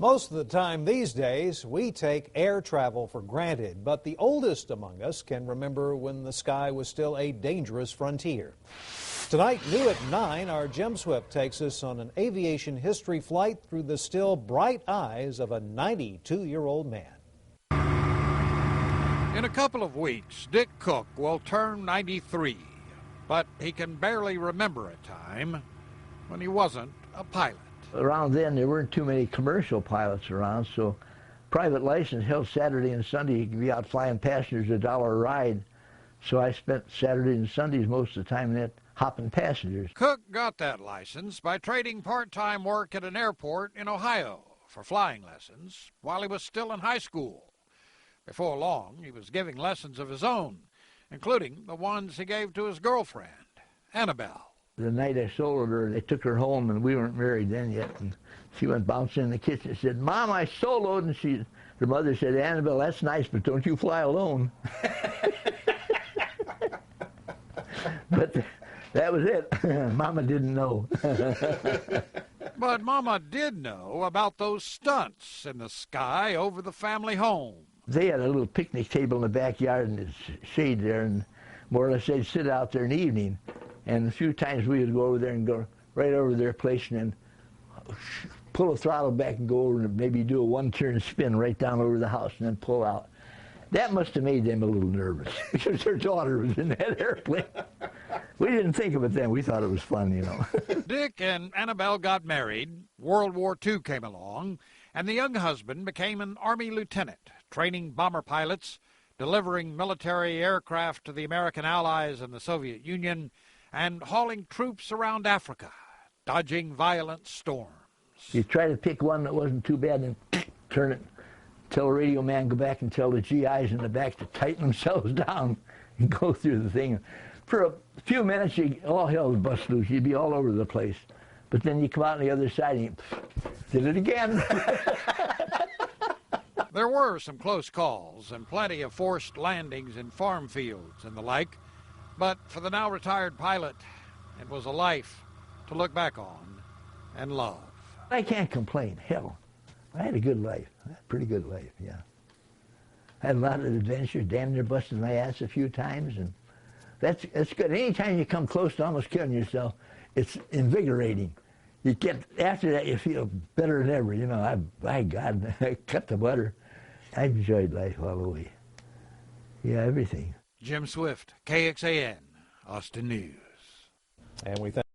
Most of the time these days, we take air travel for granted, but the oldest among us can remember when the sky was still a dangerous frontier. Tonight, new at 9, our Jim Swift takes us on an aviation history flight through the still bright eyes of a 92-year-old man. In a couple of weeks, Dick Cook will turn 93, but he can barely remember a time when he wasn't a pilot. Around then, there weren't too many commercial pilots around, so private license held Saturday and Sunday. You could be out flying passengers $1 a ride. So I spent Saturdays and Sundays most of the time net hopping passengers. Cook got that license by trading part-time work at an airport in Ohio for flying lessons while he was still in high school. Before long, he was giving lessons of his own, including the ones he gave to his girlfriend, Annabelle. The night I soloed her, they took her home, and we weren't married then yet. And she went bouncing in the kitchen and said, "Mom, I soloed." And her mother said, "Annabelle, that's nice, but don't you fly alone." But that was it. Mama didn't know. But Mama did know about those stunts in the sky over the family home. They had a little picnic table in the backyard and there's shade there, and more or less they'd sit out there in the evening. And a few times we would go over there and go right over their place and then pull the throttle back and go over and maybe do a one-turn spin right down over the house and then pull out. That must have made them a little nervous because their daughter was in that airplane. We didn't think of it then. We thought it was fun, you know. Dick and Annabelle got married. World War II came along, and the young husband became an Army lieutenant, training bomber pilots, delivering military aircraft to the American Allies and the Soviet Union, and hauling troops around Africa, dodging violent storms. You try to pick one that wasn't too bad and turn it, tell the radio man go back and tell the GIs in the back to tighten themselves down and go through the thing. For a few minutes, all hell would bust loose. You'd be all over the place. But then you come out on the other side and you did it again. There were some close calls and plenty of forced landings in farm fields and the like. But for the now retired pilot, it was a life to look back on and love. I can't complain. Hell, I had a good life. A pretty good life, yeah. I had a lot of adventures, damn near busted my ass a few times, and that's good. Anytime you come close to almost killing yourself, it's invigorating. You get, after that, you feel better than ever. You know, by God, I cut the butter. I enjoyed life all the way. Yeah, everything. Jim Swift, KXAN, Austin News. And we thank